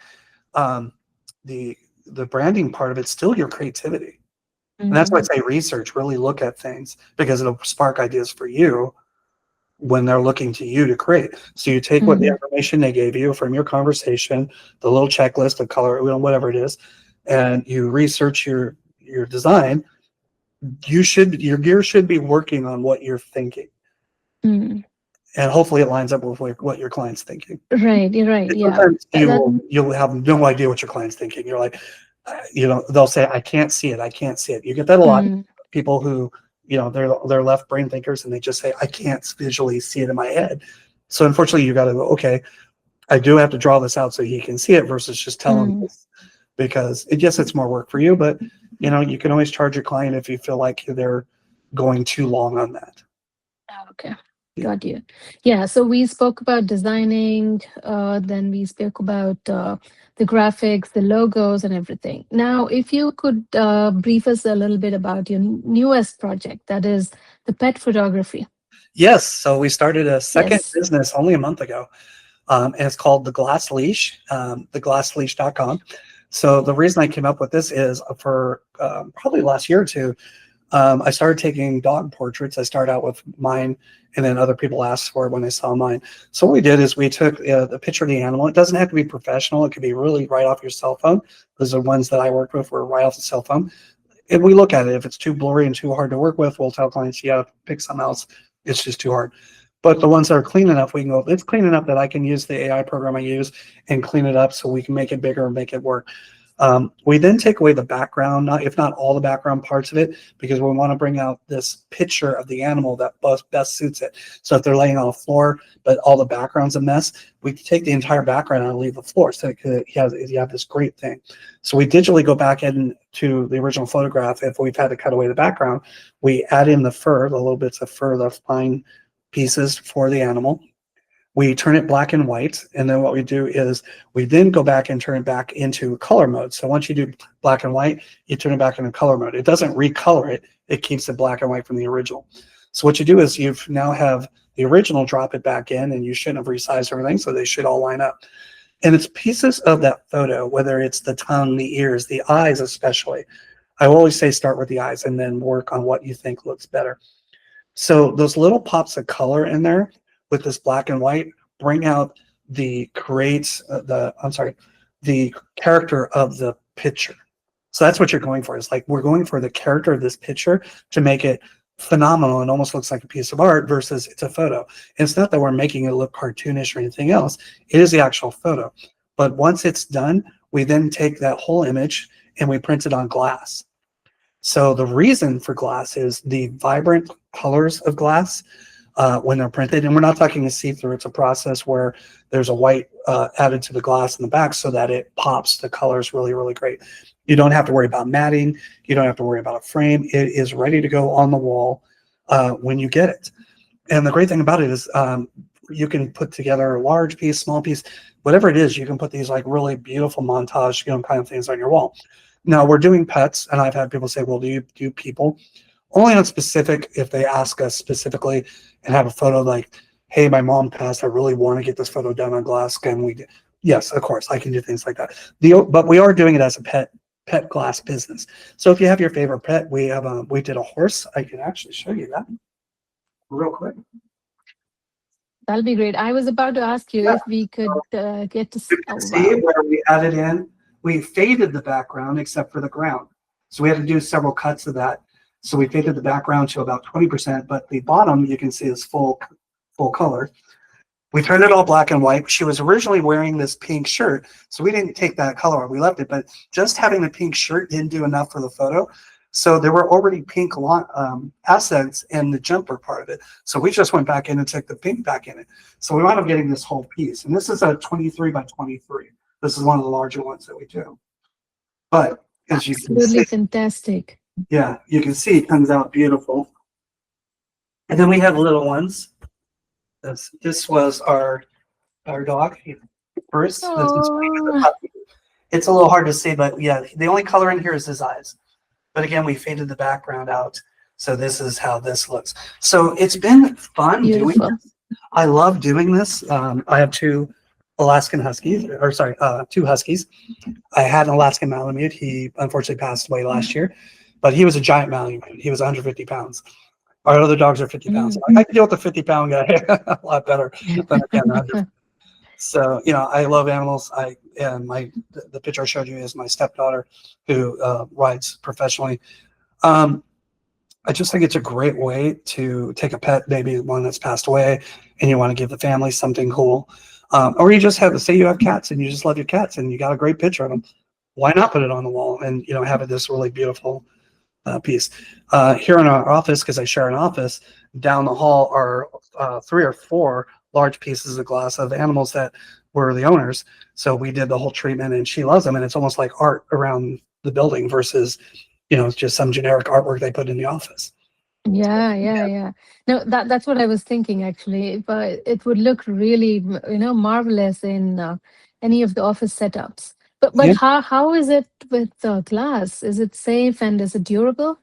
um, the the branding part of it's still your creativity. And that's why I Mm. say research, really look at things because it'll spark ideas for you when they're looking to you to create. So you take what the Mm. information they gave you from your conversation, the little checklist, the color, whatever it is, and you research your design. Your gear should be working on what you're thinking, Mm. and hopefully it lines up with what your client's thinking. Right, you're right. And Yeah. sometimes That. you'll have no idea what your client's thinking. You're like, they'll say, I can't see it, I can't see it. You get that a lot. Mm. People who they're left brain thinkers, and they just say, I can't visually see it in my head. So unfortunately you got to go, okay, I do have to draw this out so he can see it versus just tell him Mm. this, because yes, it's more work for you, but you can always charge your client if you feel like they're going too long on that. Okay. Yeah. Got you. Yeah. So we spoke about designing, then we spoke about the graphics, the logos, and everything. Now, if you could brief us a little bit about your newest project, that is the pet photography. Yes. So we started a second Yes. business only a month ago. And it's called the Glass Leash, theglassleash.com. So the reason I came up with this is for probably last year or two, I started taking dog portraits. I started out with mine, and then other people asked for it when they saw mine. So what we did is we took the picture of the animal. It doesn't have to be professional. It could be really right off your cell phone. Those are ones that I worked with were right off the cell phone. And we look at it. If it's too blurry and too hard to work with, we'll tell clients, you got to pick something else. It's just too hard. But the ones that are clean enough, we can go, it's clean enough that I can use the AI program I use and clean it up so we can make it bigger and make it work. We then take away the background, if not all the background parts of it, because we want to bring out this picture of the animal that best suits it. So if they're laying on the floor, but all the background's a mess, we take the entire background and leave the floor. So you have this great thing. So we digitally go back into the original photograph. If we've had to cut away the background, we add in the fur, the little bits of fur, the fine pieces for the animal. We turn it black and white, and then what we do is we then go back and turn it back into color mode. So once you do black and white, you turn it back into color mode. It doesn't recolor it, it keeps it black and white from the original. So what you do is you've now have the original drop it back in, and you shouldn't have resized everything, so they should all line up. And it's pieces of that photo, whether it's the tongue, the ears, the eyes especially. I always say start with the eyes and then work on what you think looks better. So those little pops of color in there with this black and white bring out the the character of the picture. So that's what you're going for. It's like we're going for the character of this picture to make it phenomenal and almost looks like a piece of art versus it's a photo. And it's not that we're making it look cartoonish or anything else. It is the actual photo. But once it's done, We then take that whole image and we print it on glass. So the reason for glass is the vibrant colors of glass when they're printed, and we're not talking a see-through. It's a process where there's a white added to the glass in the back so that it pops the colors really, really great. You don't have to worry about matting. You don't have to worry about a frame. It is ready to go on the wall when you get it. And the great thing about it is you can put together a large piece, small piece, whatever it is. You can put these like really beautiful montage, kind of things on your wall. Now we're doing pets, and I've had people say, "Well, do you do people?" Only on specific, if they ask us specifically and have a photo like, "Hey, my mom passed. I really want to get this photo done on glass. Can we?" Yes, of course, I can do things like that. But we are doing it as a pet glass business. So if you have your favorite pet, we did a horse. I can actually show you that real quick. That'll be great. I was about to ask you Yeah. if we could get to. You can Oh, see wow. where we added in, we faded the background except for the ground. So we had to do several cuts of that. So we faded the background to about 20%, but the bottom you can see is full color. We turned it all black and white. She was originally wearing this pink shirt, so we didn't take that color. We left it, but just having the pink shirt didn't do enough for the photo. So there were already pink accents in the jumper part of it. So we just went back in and took the pink back in it. So we wound up getting this whole piece. And this is a 23 by 23. This is one of the larger ones that we do. But as you can Absolutely see, fantastic. yeah, you can see it comes out beautiful. And then we have little ones. This was our dog first. This is Oh, it's a little hard to see, but yeah, the only color in here is his eyes. But again, we faded the background out. So this is how this looks. So it's been fun doing beautiful. this. I love doing this. I have two Alaskan Huskies, or sorry, two Huskies. I had an Alaskan Malamute. He unfortunately passed away last year, but he was a giant Malamute. He was 150 pounds. Our other dogs are 50 pounds. Mm. I can deal with the 50-pound guy a lot better than I can 100. So, I love animals. The picture I showed you is my stepdaughter who rides professionally. I just think it's a great way to take a pet, maybe one that's passed away, and you want to give the family something cool. Or you just say you have cats and you just love your cats and you got a great picture of them. Why not put it on the wall and, have it this really beautiful piece. Here in our office, because I share an office, down the hall are 3 or 4 large pieces of glass of animals that were the owners. So we did the whole treatment and she loves them. And it's almost like art around the building versus, just some generic artwork they put in the office. Yeah. No, that's what I was thinking actually. But it would look really, marvelous in any of the office setups. But Yeah, how is it with glass? Is it safe and is it durable?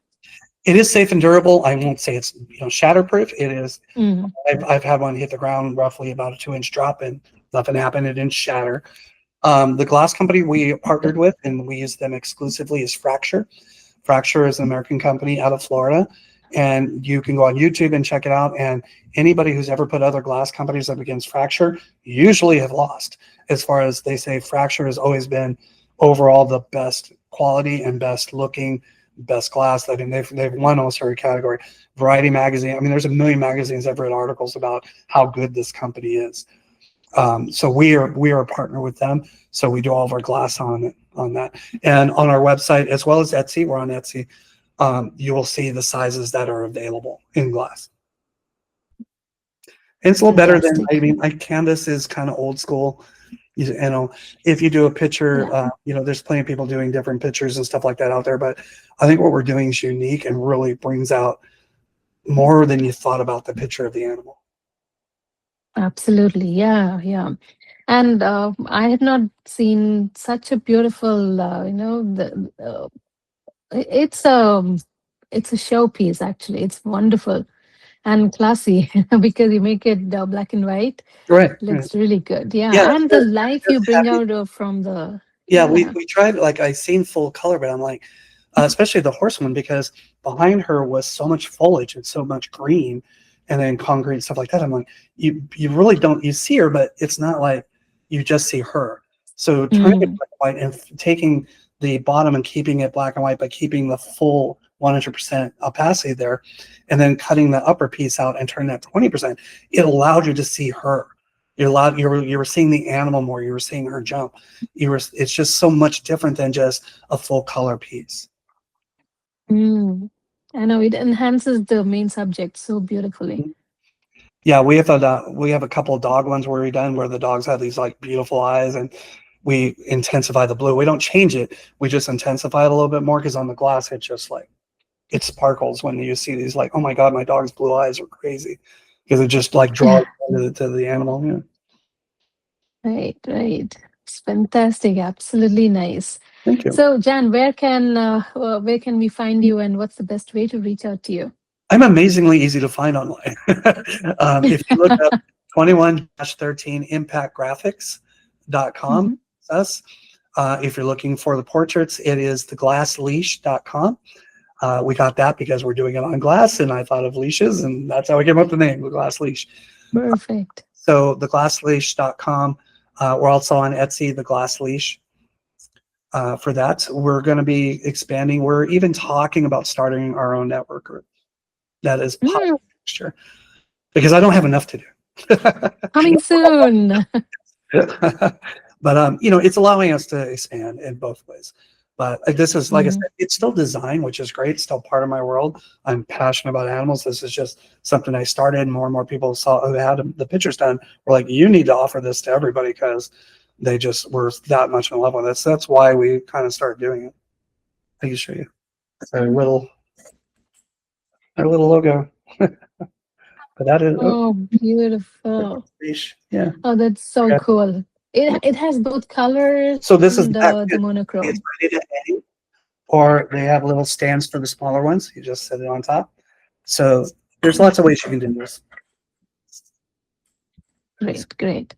it is safe and durable. I won't say it's shatterproof. It is. Mm. I've had one hit the ground roughly about a 2-inch drop and nothing happened. It didn't shatter. The glass company we partnered with and we use them exclusively is Fracture. Fracture is an American company out of Florida, and you can go on YouTube and check it out. And anybody who's ever put other glass companies up against Fracture usually have lost. As far as they say, Fracture has always been overall the best quality and best looking, best glass. I mean, they've won almost every category. Variety magazine. I mean, there's a million magazines I've read articles about how good this company is. So we are a partner with them. So we do all of our glass on that, and on our website as well as Etsy. We're on Etsy. You will see the sizes that are available in glass. And it's a little better than Fantastic. like canvas is kind of old school. If you do a picture, Yeah, there's plenty of people doing different pictures and stuff like that out there. But I think what we're doing is unique and really brings out more than you thought about the picture of the animal. absolutely. Yeah. And I had not seen such a beautiful, it's it's a showpiece actually. It's wonderful and classy because you make it black and white. Right. Right. Looks really good. Yeah. Yeah, and the life you bring out from the Yeah, yeah. we tried, like, I seen full color, but I'm like, especially the horse one, because behind her was so much foliage and so much green, and then concrete and stuff like that. I'm like, you really don't, you see her, but it's not like you just see her. So turning it Mm, black and white and taking the bottom and keeping it black and white, but keeping the full 100% opacity there, and then cutting the upper piece out and turning that 20%, it allowed you to see her. You were seeing the animal more. You were seeing her jump. It's just so much different than just a full color piece. Mm. I know it enhances the main subject so beautifully. Yeah, we have a couple of dog ones where we done where the dogs have these like beautiful eyes, and we intensify the blue. We don't change it. We just intensify it a little bit more because on the glass it just like it sparkles when you see these like, oh my god, my dog's blue eyes are crazy because it just like draws to the animal. Yeah. Right, right. It's fantastic. Absolutely nice. Thank you. So, Jan, where can we find you, and what's the best way to reach out to you? I'm amazingly easy to find online. If you look up 21-13 impactgraphics.com, Mhm. us. If you're looking for the portraits, it is theglassleash.com. We got that because we're doing it on glass, and I thought of leashes, and that's how we came up with the name, the Glass Leash. Perfect. So theglassleash.com. We're also on Etsy, the Glass Leash. For that, we're going to be expanding. We're even talking about starting our own network group that is Mm, possible next year because I don't have enough to do. coming soon. But it's allowing us to expand in both ways. But this is, like I Mhm. said, it's still design, which is great. It's still part of my world. I'm passionate about animals. This is just something I started, and more people saw who had the pictures done. Were like, you need to offer this to everybody because they just were that much in love with it. So that's why we kind of started doing it. I can show you our little logo. But that is Oh, beautiful. yeah. Oh, that's so Okay. cool. It has both colors So this is and that. the It's monochrome. ready to hang, or they have little stands for the smaller ones. You just set it on top. So there's lots of ways you can do this. Great, great.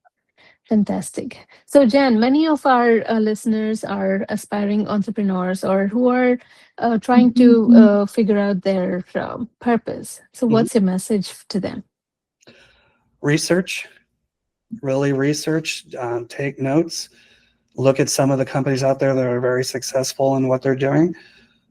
Fantastic. So, Jan, many of our listeners are aspiring entrepreneurs or who are trying to figure out their purpose. So, Mhm. what's your message to them? Research, really research, take notes, look at some of the companies out there that are very successful in what they're doing.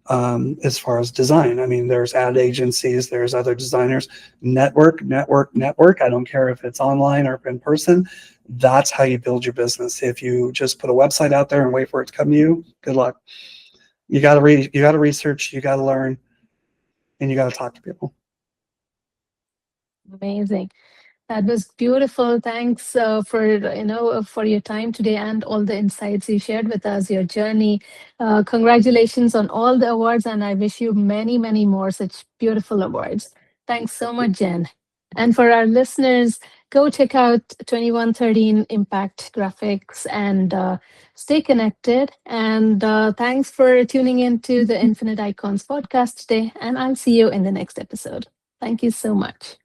As far as design, I mean, there's ad agencies, there's other designers, network. I don't care if it's online or in person. That's how you build your business. If you just put a website out there and wait for it to come to you, good luck. You got to read, you got to research, you got to learn, and you got to talk to people. Amazing. That was beautiful. Thanks for for your time today and all the insights you shared with us, your journey. Congratulations on all the awards, and I wish you many, many more such beautiful awards. Thanks so much, Jen. And for our listeners, go check out 2113 Impact Graphics and stay connected. And thanks for tuning in to the Infinite Icons podcast today. And I'll see you in the next episode. Thank you so much.